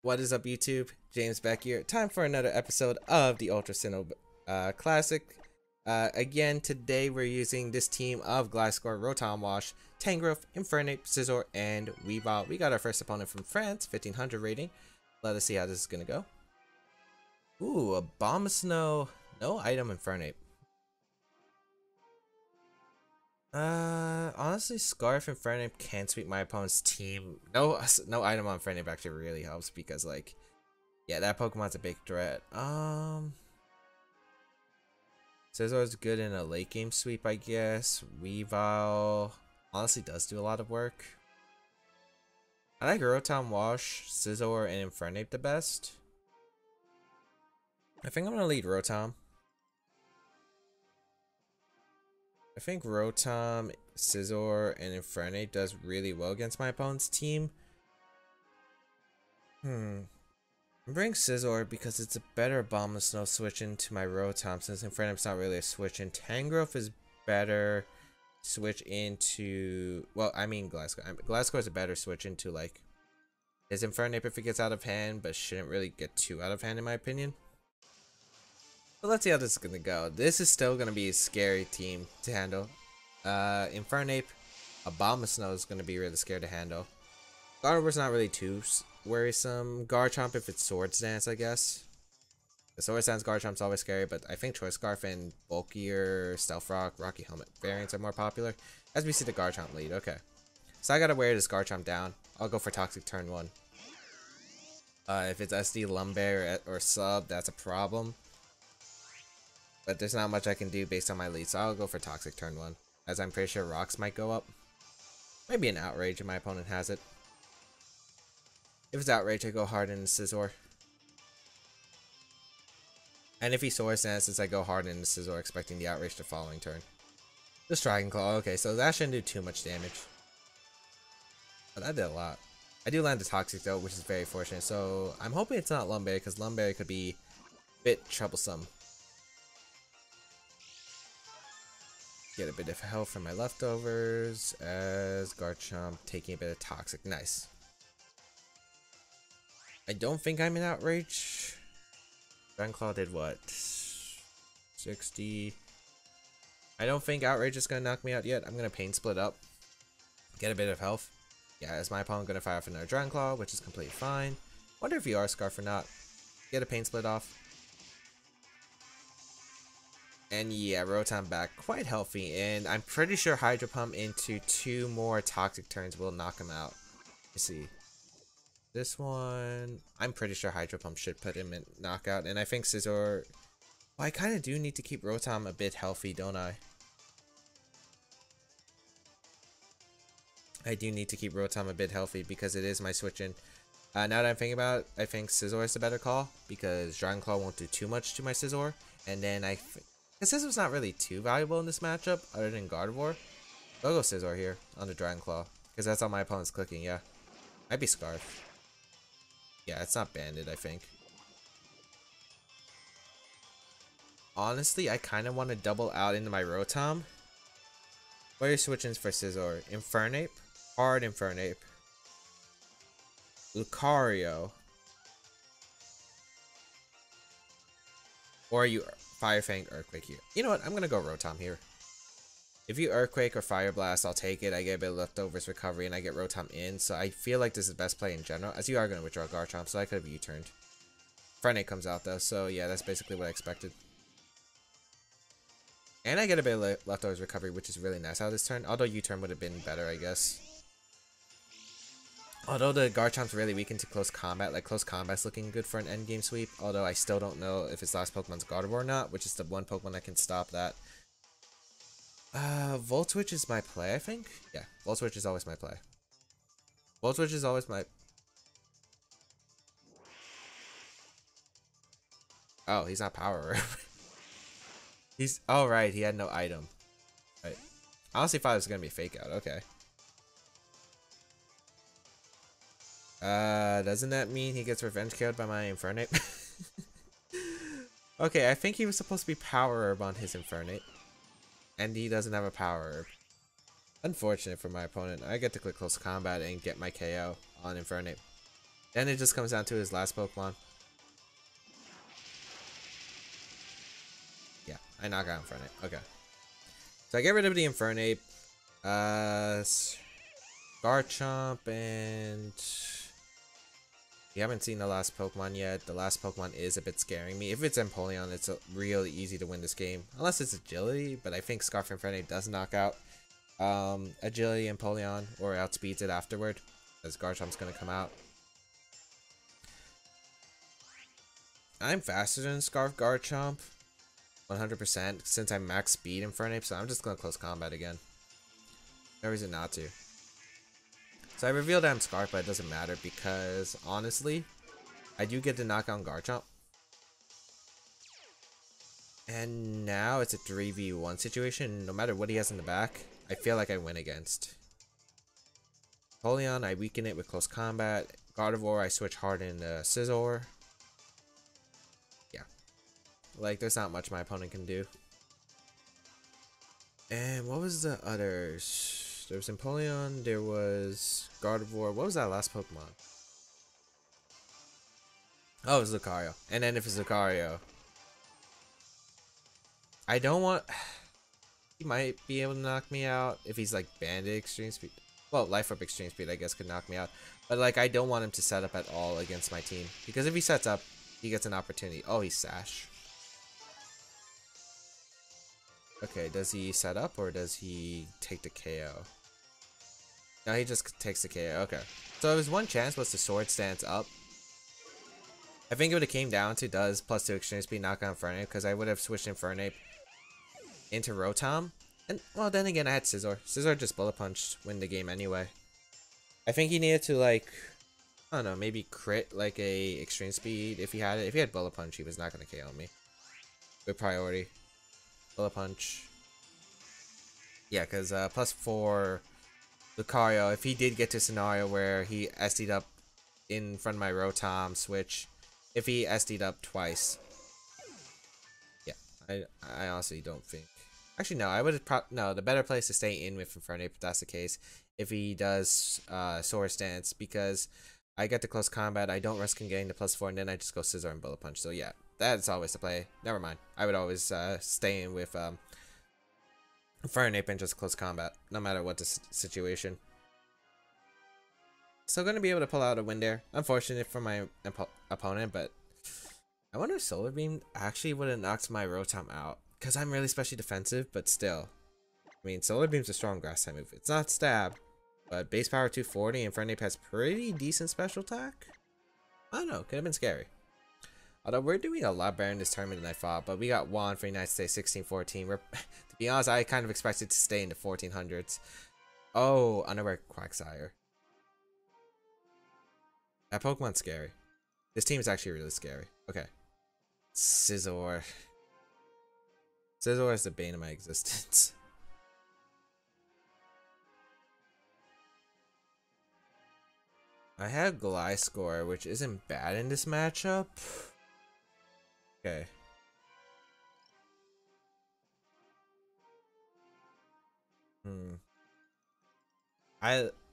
What is up, YouTube? James Baek here. Time for another episode of the Ultra Sinnoh Classic. Again, today we're using this team of Gliscor, Rotom Wash, Tangrowth, Infernape, Scizor, and Weavile. We got our first opponent from France, 1500 rating. Let us see how this is gonna go. Ooh, a Bombsnow. No item Infernape. Honestly, Scarf and Infernape can sweep my opponent's team. No item on Infernape actually really helps because, like, yeah, that Pokemon's a big threat. Scizor's good in a late game sweep, I guess. Weavile honestly does do a lot of work. I like Rotom Wash, Scizor, and Infernape the best. I think I'm gonna lead Rotom. I think Rotom, Scizor, and Infernape does really well against my opponent's team. I'm bringing Scizor because it's a better Bombsnow switch into my Rotom since Infernape's not really a switch in. Tangrowth is better switch into, well, I mean Gliscor. Gliscor is a better switch into, like, his Infernape if it gets out of hand, but shouldn't really get too out of hand in my opinion. But let's see how this is gonna go. This is still gonna be a scary team to handle. Infernape, a Bombsnow is gonna be really scared to handle. Gardevoir's not really too worrisome. Garchomp if it's Swords Dance, I guess. The Swords Dance Garchomp's always scary, but I think Choice Scarf and bulkier Stealth Rock, Rocky Helmet variants are more popular. As we see the Garchomp lead, okay. So I gotta wear this Garchomp down. I'll go for Toxic turn 1. If it's SD, Lumberry, or Sub, that's a problem. But there's not much I can do based on my lead, so I'll go for Toxic turn 1. As I'm pretty sure Rocks might go up. Maybe an Outrage if my opponent has it. If it's Outrage, I go hard into Scizor. And if he Swords Dances, I go hard into Scizor, expecting the Outrage the following turn. Just Dragon Claw, okay, so that shouldn't do too much damage. But that did a lot. I do land the Toxic though, which is very fortunate, so I'm hoping it's not Lumberry, because Lumberry could be a bit troublesome. Get a bit of health from my leftovers, as Garchomp taking a bit of Toxic, nice. I don't think I'm in Outrage. Dragon Claw did what? 60. I don't think Outrage is going to knock me out yet. I'm going to Pain Split up. Get a bit of health. Yeah, is my opponent going to fire off another Dragon Claw, which is completely fine. Wonder if you are Scarf or not. Get a Pain Split off. And yeah, Rotom back quite healthy. And I'm pretty sure Hydro Pump into 2 more Toxic turns will knock him out. Let's see. This one, I'm pretty sure Hydro Pump should put him in knockout, and I think Scizor. Well, I kind of do need to keep Rotom a bit healthy, don't I? I do need to keep Rotom a bit healthy because it is my switch in. Now that I'm thinking about it, I think Scizor is the better call because Dragon Claw won't do too much to my Scizor, and then because Scizor's not really too valuable in this matchup other than Gardevoir. I'll go Scizor here on the Dragon Claw because that's all my opponent's clicking. Yeah, might be Scarf. Yeah, it's not banded, I think. Honestly, I kind of want to double out into my Rotom. What are your switch-ins for Scizor? Infernape? Hard Infernape. Lucario. Or you Fire Fang Earthquake here. You know what? I'm going to go Rotom here. If you Earthquake or Fire Blast, I'll take it. I get a bit of leftovers recovery and I get Rotom in. So I feel like this is the best play in general. As you are going to withdraw Garchomp, so I could have U-turned. Infernape comes out though, so yeah, that's basically what I expected. And I get a bit of leftovers recovery, which is really nice out of this turn. Although U-turn would have been better, I guess. Although the Garchomp's really weak into close combat, like close combat's looking good for an endgame sweep. Although I still don't know if its last Pokemon's Gardevoir or not, which is the one Pokemon that can stop that. Volt Switch is my play, I think. Yeah, Volt Switch is always my play. Volt Switch is always my... Oh, he's not Power Herb. He's... Oh, right, he had no item. Right. I honestly thought it was gonna be a fake out, okay. Doesn't that mean he gets revenge killed by my Infernape? Okay, I think he was supposed to be Power Herb on his Infernape. And he doesn't have a Power Herb. Unfortunate for my opponent. I get to click close combat and get my KO on Infernape. Then it just comes down to his last Pokemon. Yeah, I knock out Infernape. Okay. So I get rid of the Infernape. Garchomp, and we haven't seen the last Pokemon yet. The last Pokemon is a bit scaring me. If it's Empoleon, it's really easy to win this game. Unless it's Agility, but I think Scarf Infernape does knock out Agility and Empoleon, or outspeeds it afterward, as Garchomp's going to come out. I'm faster than Scarf Garchomp, 100%, since I'm max speed Infernape, so I'm just going to close combat again. No reason not to. So I revealed I'm Scarf, but it doesn't matter because, honestly, I do get to knock out Garchomp. And now it's a 3v1 situation. No matter what he has in the back, I feel like I win against. Empoleon, I weaken it with close combat. Gardevoir, I switch hard into Scizor. Yeah. Like, there's not much my opponent can do. And what was the others? There was Empoleon, there was Gardevoir. What was that last Pokemon? Oh, it was Lucario. And then if it's Lucario, I don't want... He might be able to knock me out if he's like Banded Extreme Speed. Well, Life Orb Extreme Speed I guess could knock me out. But like, I don't want him to set up at all against my team. Because if he sets up, he gets an opportunity. Oh, he's Sash. Okay, does he set up or does he take the KO? No, he just takes the KO. Okay. So his one chance was the Sword Stance up. I think it would have came down to does +2 Extreme Speed knock out Infernape, because I would have switched Infernape into Rotom. And, well, then again, I had Scizor. Scizor just Bullet Punched, win the game anyway. I think he needed to, like, I don't know, maybe crit, like, a Extreme Speed if he had it. If he had Bullet Punch, he was not going to KO me. Good priority. Bullet Punch. Yeah, because +4 Lucario, if he did get to a scenario where he SD'd up in front of my Rotom switch, if he SD'd up twice. Yeah, I honestly don't think. Actually, no, I would have no, the better place to stay in with Infernape if that's the case. If he does Sword Stance, because I get to close combat, I don't risk him getting the +4, and then I just go Scizor and Bullet Punch. So yeah, that's always the play. Never mind. I would always stay in with Infernape and just close combat, no matter what the situation. Still going to be able to pull out a win there. Unfortunate for my opponent, but I wonder if Solar Beam actually would have knocked my Rotom out. Because I'm really specially defensive, but still. I mean, Solar Beam's a strong grass type move. It's not Stab, but base power 240 and Infernape has pretty decent special attack. I don't know, could have been scary. Although we're doing a lot better in this tournament than I thought, but we got Juan for United States 16-14. We're, to be honest, I kind of expected to stay in the 1400s. Oh, Underwear Quagsire. That Pokemon's scary. This team is actually really scary. Okay. Scizor. Scizor is the bane of my existence. I have Gliscor, which isn't bad in this matchup. Okay.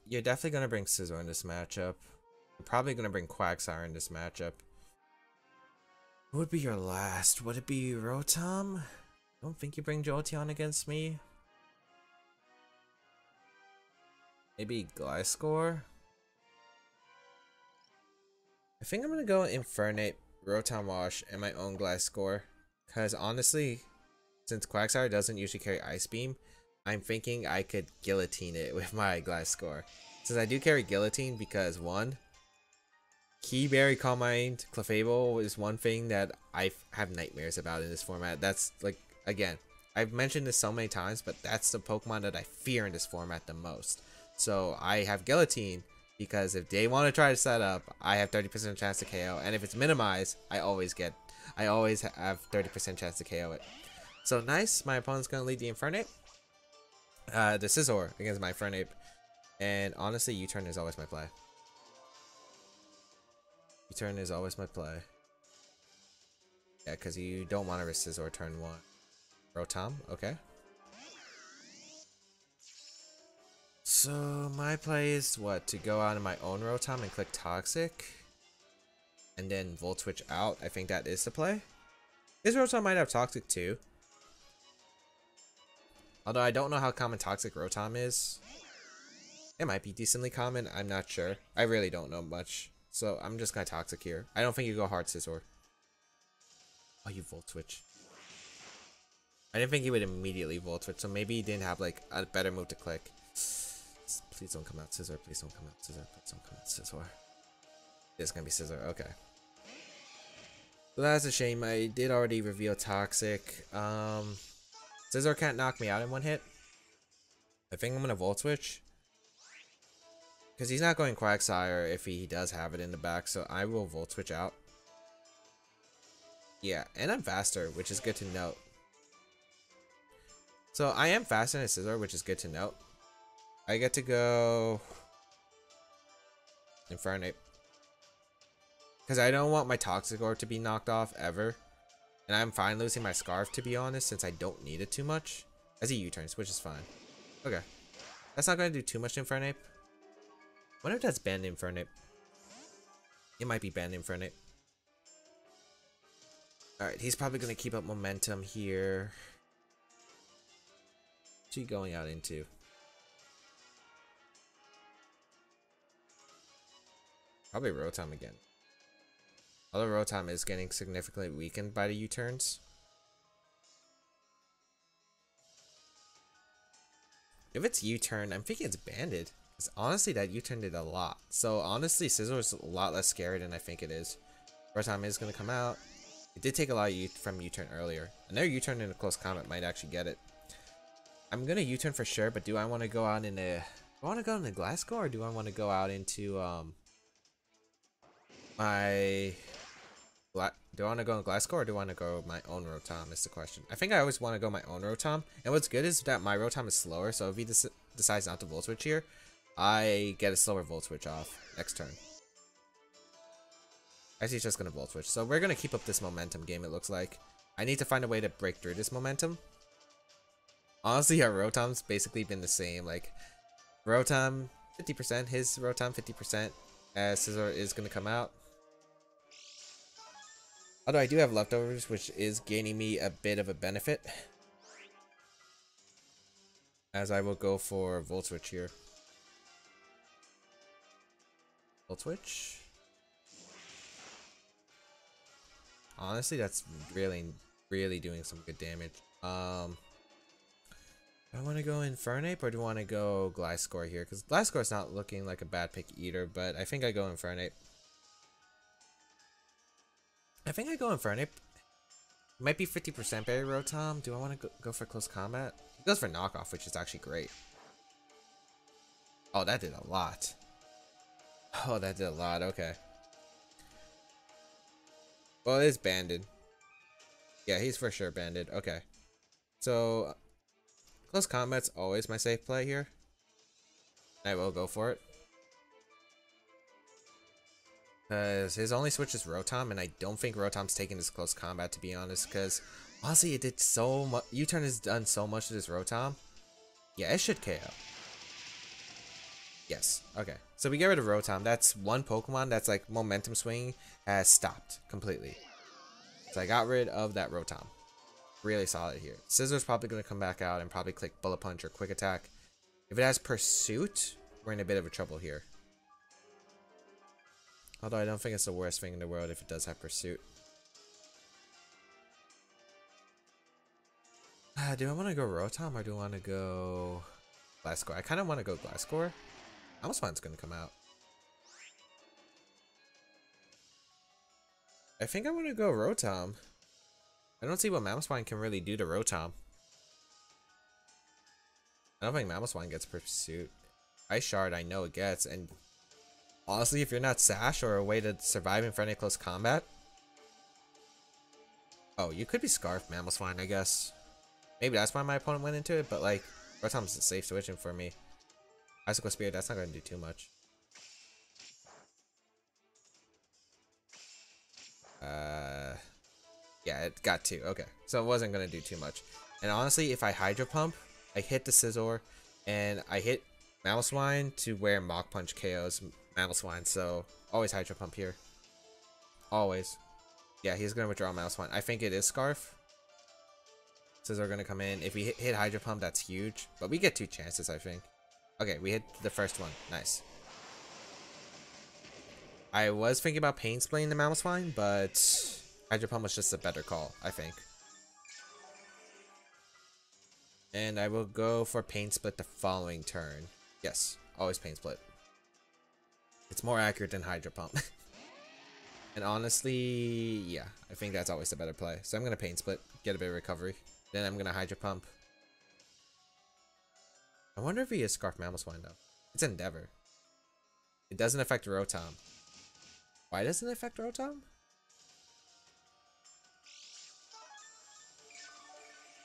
You're definitely gonna bring Scizor in this matchup. You're probably gonna bring Quagsire in this matchup. Who would be your last? Would it be Rotom? I don't think you bring Jolteon against me. Maybe Gliscor? I think I'm gonna go Infernape, Rotom Wash, and my own Gliscor. Because honestly, since Quagsire doesn't usually carry Ice Beam, I'm thinking I could Guillotine it with my Gliscor. Since I do carry Guillotine because, one, Key Berry, Calm Mind, Clefable is one thing that I have nightmares about in this format. That's, like, again, I've mentioned this so many times, but that's the Pokemon that I fear in this format the most. So I have Guillotine because if they want to try to set up, I have 30% chance to KO. And if it's minimized, I always have 30% chance to KO it. So nice, my opponent's going to lead the Infernape. The Scizor against my Infernape. And honestly, U-turn is always my play. U-turn is always my play. Yeah, because you don't want to risk Scizor turn 1. Rotom, okay. So my play is what? To go out of my own Rotom and click Toxic? and then Volt Switch out. I think that is the play. His Rotom might have Toxic too. Although I don't know how common Toxic Rotom is. It might be decently common. I'm not sure. I really don't know much. So I'm just gonna Toxic here. I don't think you go hard Scizor. Oh, you Volt Switch. I didn't think he would immediately Volt Switch, so maybe he didn't have like a better move to click. Please don't come out Scizor. Please don't come out Scizor. Please don't come out Scizor. It's gonna be Scizor. Okay. So that's a shame. I did already reveal Toxic. Scizor can't knock me out in one hit. I think I'm gonna Volt Switch. Because he's not going Quagsire if he does have it in the back, so I will Volt Switch out. Yeah, and I'm faster, which is good to note. So I am faster than Scizor, which is good to note. I get to go Infernape. Because I don't want my Toxic Orb to be knocked off ever. And I'm fine losing my Scarf, to be honest, since I don't need it too much. As he U-turns, which is fine. Okay. That's not going to do too much to Infernape. I wonder if that's banned Infernape. It might be banned Infernape. Alright, he's probably going to keep up momentum here. What's he going out into? Probably Rotom again. Although Rotom is getting significantly weakened by the U-turns. If it's U-turn, I'm thinking it's banded. Because honestly, that U-turn did a lot. So honestly, Scizor is a lot less scary than I think it is. Rotom is going to come out. It did take a lot from U-turn earlier. Another U-turn in a close combat might actually get it. I'm going to U-turn for sure, but do I want to go out in a... Do I want to go in the Glasgow, or do I want to go out into my... Do I want to go in Glasgow, or do I want to go my own Rotom is the question. I think I always want to go my own Rotom. And what's good is that my Rotom is slower, so if he decides not to Volt Switch here, I get a slower Volt Switch off next turn. I see he's just going to Volt Switch. So we're going to keep up this momentum game, it looks like. I need to find a way to break through this momentum. Honestly, our Rotom's basically been the same. Like, Rotom 50%, his Rotom 50%, as Scizor is going to come out. Although I do have leftovers, which is gaining me a bit of a benefit. As I will go for Volt Switch here. Volt Switch. Honestly, that's really doing some good damage. Do I want to go Infernape, or do I want to go Gliscor here? Because Gliscor's not looking like a bad pick either, but I think I go Infernape. It might be 50% Berry Rotom. Do I want to go for close combat? He goes for knockoff, which is actually great. Oh, that did a lot. Oh, that did a lot. Okay. Well, it is banded. Yeah, he's for sure banded. Okay. So, close combat's always my safe play here. I will go for it. Because his only switch is Rotom, and I don't think Rotom's taking this close combat, to be honest. Because, honestly, it did so much. U-turn has done so much to this Rotom. Yeah, it should KO. Yes. Okay. So we get rid of Rotom. That's one Pokemon that's like momentum swing has stopped completely. So I got rid of that Rotom. Really solid here. Scizor's probably going to come back out and probably click Bullet Punch or Quick Attack. If it has Pursuit, we're in a bit of a trouble here. Although I don't think it's the worst thing in the world if it does have Pursuit. Do I want to go Rotom, or do I want to go Gliscor? I kind of want to go Gliscor. Mamoswine's going to come out. I think I want to go Rotom. I don't see what Mamoswine can really do to Rotom. I don't think Mamoswine gets Pursuit. Ice Shard I know it gets, and honestly, if you're not Sash or a way to survive in friendly close combat... Oh, you could be Scarf Mamoswine, I guess. Maybe that's why my opponent went into it, but like, Rotom's a safe switching for me. Icicle Spear, that's not going to do too much. Yeah, it got 2. Okay, so it wasn't going to do too much. And honestly, if I Hydro Pump, I hit the Scizor, and I hit Mamoswine to where Mach Punch KOs Mamoswine, so always Hydro Pump here. Always. Yeah, he's gonna withdraw Mouse-Wine. I think it is Scarf. Scissor are gonna come in. If we hit Hydro Pump, that's huge. But we get 2 chances, I think. Okay, we hit the first one. Nice. I was thinking about Pain Splaying the Mamoswine, but Hydro Pump was just a better call, I think. And I will go for Pain Split the following turn. Yes, always Pain Split. It's more accurate than Hydro Pump. And honestly, yeah, I think that's always the better play. So I'm going to Pain Split, get a bit of recovery. Then I'm going to Hydro Pump. I wonder if he is Scarf Mamoswine though. It's Endeavor. It doesn't affect Rotom. Why doesn't it affect Rotom?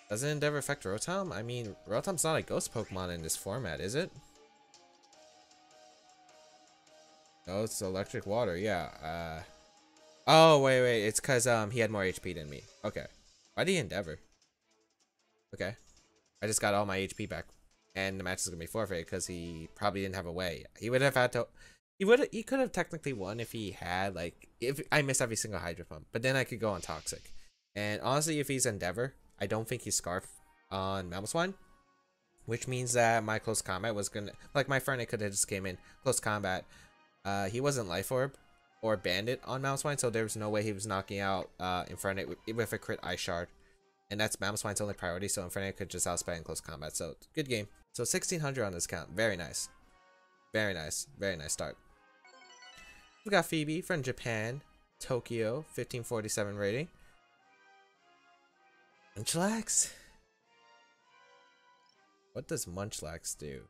Doesn't Endeavor affect Rotom? I mean, Rotom's not a ghost Pokemon in this format, is it? No, it's electric water, yeah. Oh, wait, it's because he had more HP than me. Okay. Why did he Endeavor? Okay. I just got all my HP back. And the match is gonna be forfeit because he probably didn't have a way. He would have had to. He could have technically won if he had, like, if I missed every single Hydro Pump. But then I could go on Toxic. And honestly, if he's Endeavor, I don't think he's Scarf on Mamoswine. Which means that my close combat was gonna, like, my friend could have just came in close combat. He wasn't Life Orb or Bandit on Mamoswine, so there was no way he was knocking out Infernape with a crit Ice Shard. And that's Mamoswine's only priority, so Infernape could just outspend in close combat. So good game. So 1600 on this count. Very nice. Very nice. Very nice start. We got Phoebe from Japan, Tokyo, 1547 rating. Munchlax. What does Munchlax do?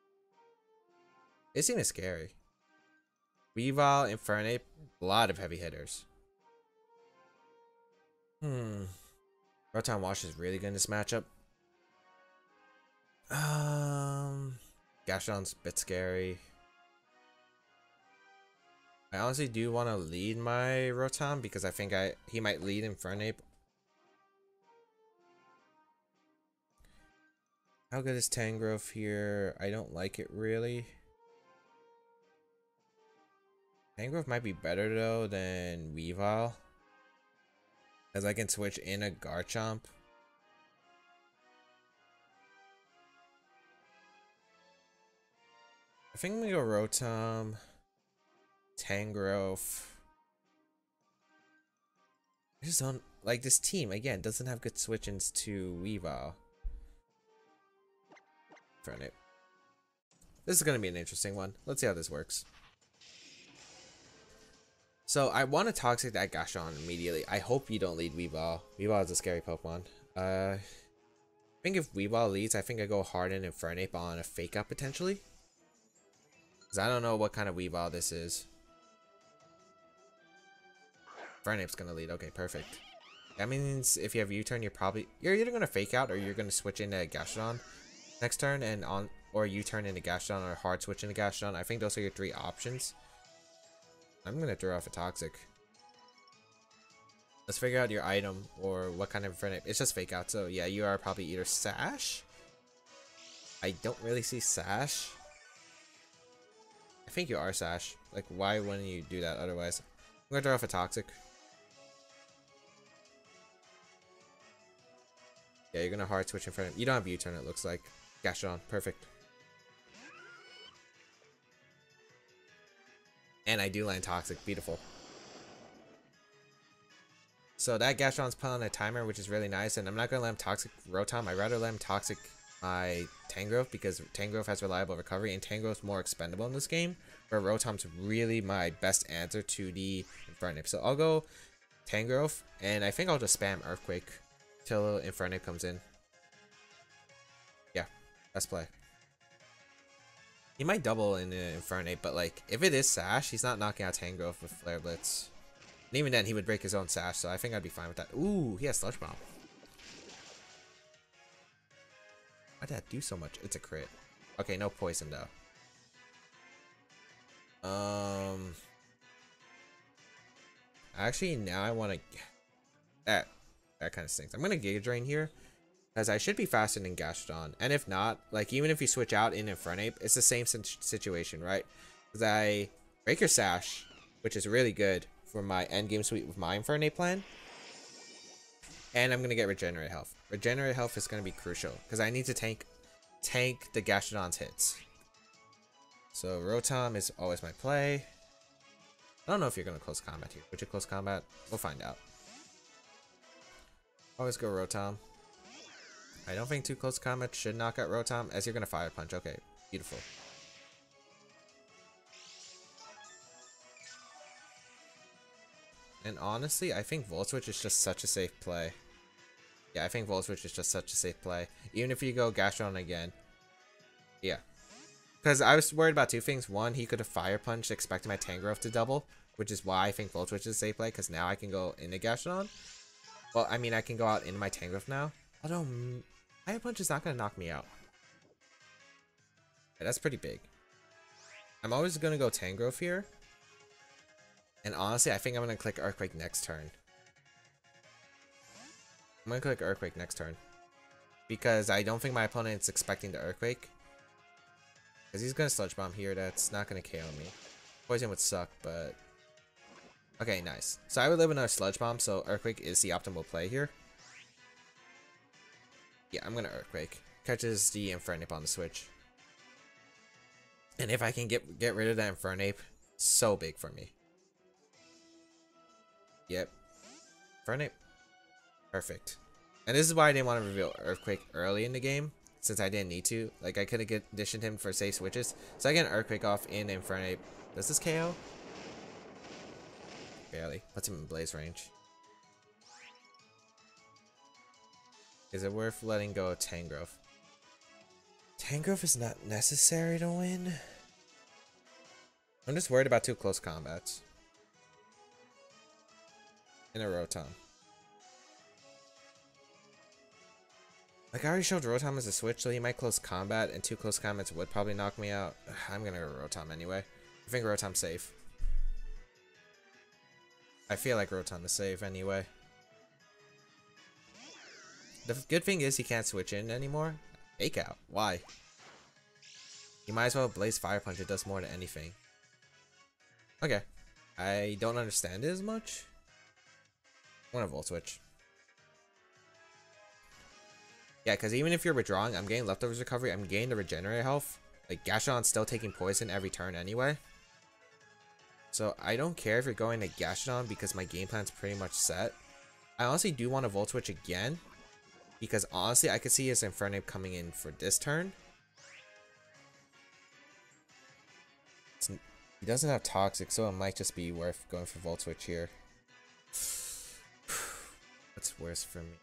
It seems scary. Weavile, Infernape, a lot of heavy hitters. Rotom Wash is really good in this matchup. Gastrodon's a bit scary. I honestly do want to lead my Rotom because I think he might lead Infernape. How good is Tangrowth here? I don't like it really. Tangrowth might be better though than Weavile, as I can switch in a Garchomp. I think I'm gonna go Rotom, Tangrowth. I just don't like this team. Again, doesn't have good switch-ins to Weavile. Infernape. This is gonna be an interesting one. Let's see how this works. So I want to Toxic that Gastrodon immediately. I hope you don't lead Weavile. Weavile is a scary Pokemon. I think if Weavile leads, I think I go hard in Infernape on a Fake Out potentially. Because I don't know what kind of Weavile this is. Infernape's gonna lead. Okay, perfect. That means if you have U-turn, you're either gonna Fake Out or you're gonna switch into Gastrodon next turn, and or U-turn into Gastrodon or hard switch into Gastrodon. I think those are your 3 options. I'm gonna throw off a Toxic. Let's figure out your item or what kind of Infernape. It's just Fake Out, so yeah, you are probably either Sash. I don't really see Sash. I think you are Sash. Like, why wouldn't you do that otherwise? I'm gonna throw off a Toxic. Yeah, you're gonna hard switch in front of. You don't have U-turn, it looks like. Gastrodon, perfect. And I do land Toxic, beautiful. So that Gastrodon's put on a timer, which is really nice. And I'm not gonna let him Toxic Rotom. I'd rather let him Toxic my Tangrowth because Tangrowth has reliable recovery and Tangrowth's more expendable in this game. Where Rotom's really my best answer to the Infernape. So I'll go Tangrowth, and I think I'll just spam Earthquake till Infernape comes in. Yeah, best play. He might double in Infernape, but like if it is Sash, he's not knocking out Tangrowth with Flare Blitz. And even then, he would break his own Sash, so I think I'd be fine with that. Ooh, he has Sludge Bomb. Why'd that do so much? It's a crit. Okay, no poison though. Actually, now I want to. That kind of stinks. I'm gonna Giga Drain here, as I should be faster than Gastrodon. And if not, like even if you switch out in Infernape, it's the same situation, right? Because I break your Sash, which is really good for my endgame suite with my Infernape plan. And I'm going to get Regenerate Health. Regenerate Health is going to be crucial because I need to tank the Gastrodon's hits. So Rotom is always my play. I don't know if you're going to close combat here. Would you close combat? We'll find out. Always go Rotom. I don't think 2 close combat should knock out Rotom as you're going to Fire Punch. Okay, beautiful. And honestly, I think Volt Switch is just such a safe play. Yeah, I think Volt Switch is just such a safe play. Even if you go Gastrodon again. Yeah. Because I was worried about 2 things. One, he could have Fire Punched expecting my Tangrowth to double, which is why I think Volt Switch is a safe play, because now I can go into Gastrodon. Well, I mean, I can go out into my Tangrowth now. Although, Fire Punch is not going to knock me out. Yeah, that's pretty big. I'm always going to go Tangrowth here. And honestly, I think I'm going to click Earthquake next turn. I'm going to click Earthquake next turn. Because I don't think my opponent's expecting the Earthquake. Because he's going to Sludge Bomb here. That's not going to KO me. Poison would suck, but... Okay, nice. So I would live another Sludge Bomb, so Earthquake is the optimal play here. Yeah, I'm going to Earthquake. Catches the Infernape on the switch. And if I can get rid of that Infernape, so big for me. Yep. Infernape. Perfect. And this is why I didn't want to reveal Earthquake early in the game, since I didn't need to. Like, I could have conditioned him for safe switches. So I get an Earthquake off in Infernape. Does this KO? Barely. Puts him in Blaze range. Is it worth letting go of Tangrowth? Tangrowth is not necessary to win. I'm just worried about 2 close combats. In a Rotom. Like, I already showed Rotom as a switch, so he might close combat, and 2 close combats would probably knock me out. I'm gonna go Rotom anyway. I think Rotom's safe. I feel like Rotom is safe anyway. The good thing is he can't switch in anymore. Fake out. Why? You might as well Blaze Fire Punch. It does more than anything. Okay. I don't understand it as much. I'm gonna Volt Switch. Yeah, because even if you're withdrawing, I'm getting Leftovers Recovery. I'm getting the Regenerate Health. Like, Gastrodon's still taking poison every turn anyway. So I don't care if you're going to Gastrodon because my game plan's pretty much set. I honestly do want to Volt Switch again. Because honestly, I could see his Infernape coming in for this turn. He doesn't have Toxic, so it might just be worth going for Volt Switch here. What's worse for me?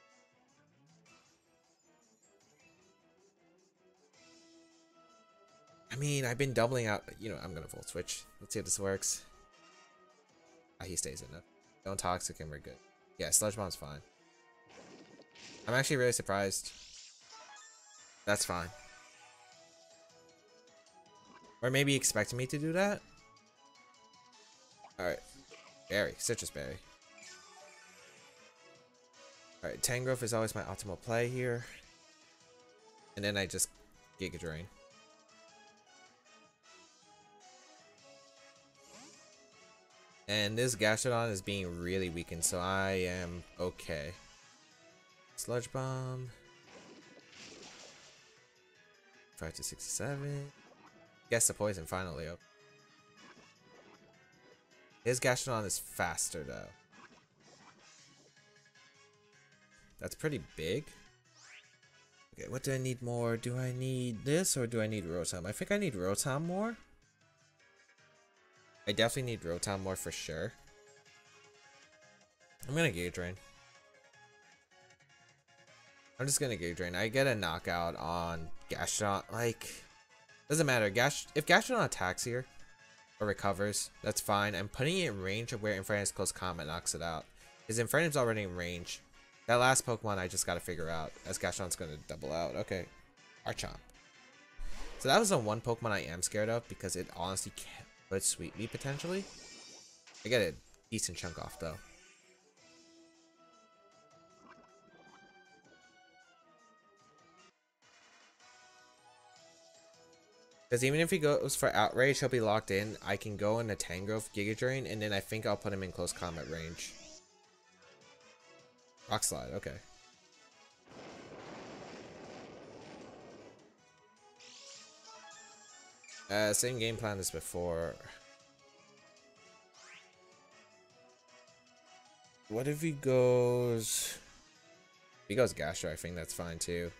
I mean, I've been doubling out. You know, I'm gonna Volt Switch. Let's see if this works. Ah, he stays in it. Don't Toxic him, we're good. Yeah, Sludge Bomb's fine. I'm actually really surprised. That's fine. Or maybe expecting me to do that? Alright. Berry. Citrus Berry. Alright, Tangrowth is always my optimal play here. And then I just Giga Drain. And this Gastrodon is being really weakened, so I am okay. Sludge Bomb. 5 to 67. Guess the poison finally up. His Gastrodon is faster though. That's pretty big. Okay, what do I need more? Do I need this or do I need Rotom? I think I need Rotom more. I definitely need Rotom more for sure. I'm gonna Giga Drain. I'm just gonna Giga Drain. I get a knockout on Gastrodon. Like, doesn't matter. If Gastrodon attacks here or recovers, that's fine. I'm putting it in range of where Infernape's close combat knocks it out. His Infernape's already in range. That last Pokemon I just gotta figure out as Gastrodon's gonna double out. Okay, Archomp. So that was the one Pokemon I am scared of because it honestly could sweep me potentially. I get a decent chunk off though. Because even if he goes for Outrage, he'll be locked in. I can go in a Tangrowth Giga Drain, and then I think I'll put him in close combat range. Rock Slide, okay. Same game plan as before. What if he goes... If he goes Gastro, I think that's fine too.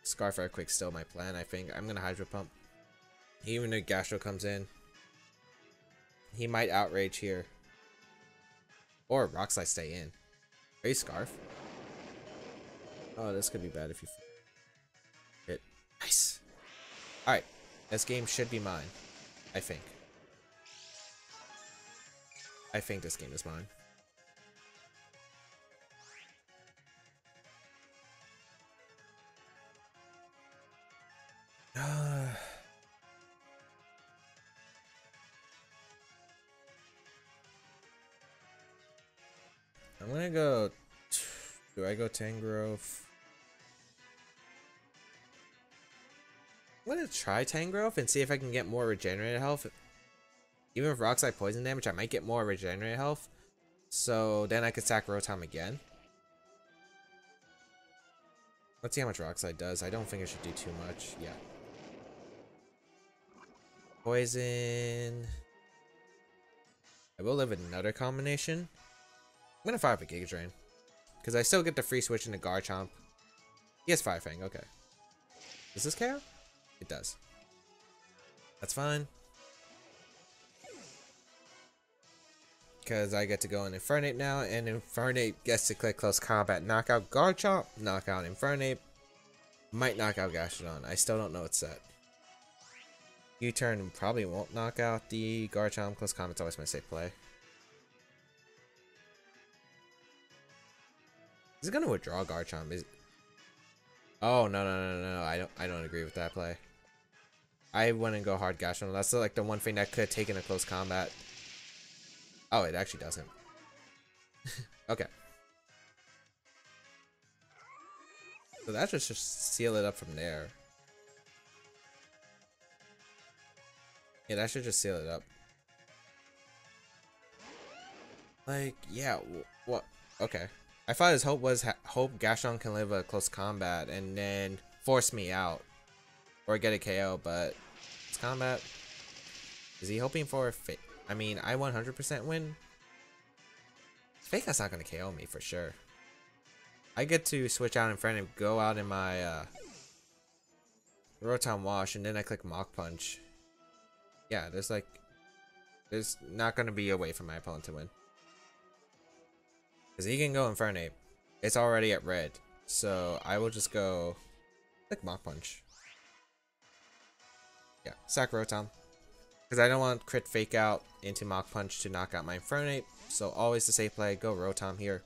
Scarf Earthquake's still my plan, I think. I'm gonna Hydro Pump. Even if Gastro comes in, he might Outrage here. Or Rock Slide stay in. Are you Scarf? Oh, this could be bad if you hit. Nice. Alright. This game should be mine. I think. I think this game is mine. I'm gonna go... Do I go Tangrowth? I'm gonna try Tangrowth and see if I can get more regenerated health. Even with Rock Slide poison damage, I might get more regenerated health. So then I could sack Rotom again. Let's see how much Rock Slide does. I don't think it should do too much. Yeah. Poison. I will live another combination. I'm gonna fire up a Giga Drain. Because I still get the free switch into Garchomp. He has Fire Fang, okay. Does this KO? It does. That's fine. Because I get to go in Infernape now, and Infernape gets to click close combat. Knock out Garchomp, knock out Infernape. Might knock out Gastrodon. I still don't know it's set. U-turn probably won't knock out the Garchomp. Close combat's always my safe play. Is it gonna withdraw Garchomp? Is... Oh no! I don't agree with that play. I wouldn't go hard Gastrodon. That's like the one thing that could have taken a close combat. Oh, it actually doesn't. Okay. So that should just seal it up from there. Yeah, that should just seal it up. Like, yeah, what? Okay. I thought his hope was hope Gastrodon can live a close combat and then force me out. Or get a KO, but it's combat. Is he hoping for a fake? I mean, I 100% win. Fake that's not going to KO me for sure. I get to switch out in front and go out in my Rotom Wash, and then I click Mach Punch. Yeah, there's not going to be a way for my opponent to win. Because he can go Infernape. It's already at red. So I will just go click Mach Punch. Yeah, sack Rotom. Because I don't want crit fake out into Mach Punch to knock out my Infernape. So always the safe play, go Rotom here.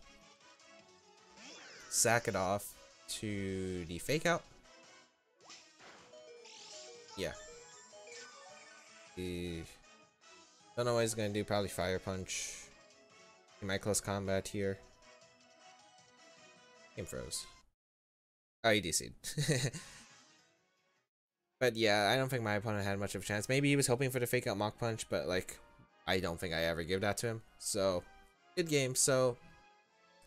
Sack it off to the fake out. Yeah. Don't know what he's going to do, probably Fire Punch. He might close combat here. Game froze. Oh, he DC'd. But yeah, I don't think my opponent had much of a chance. Maybe he was hoping for the fake out Mach Punch, but like, I don't think I ever give that to him. So, good game. So,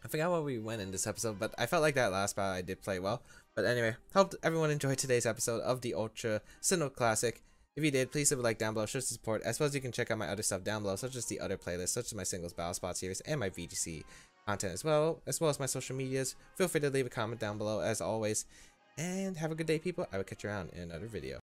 I forgot what we went in this episode, but I felt like that last battle I did play well. But anyway, hope everyone enjoyed today's episode of the Ultra Sinnoh Classic. If you did, please leave a like down below, show some support, as well as you can check out my other stuff down below, such as the other playlists, such as my singles battle spot series, and my VGC content as well as my social medias. Feel free to leave a comment down below, as always. And have a good day, people. I will catch you around in another video.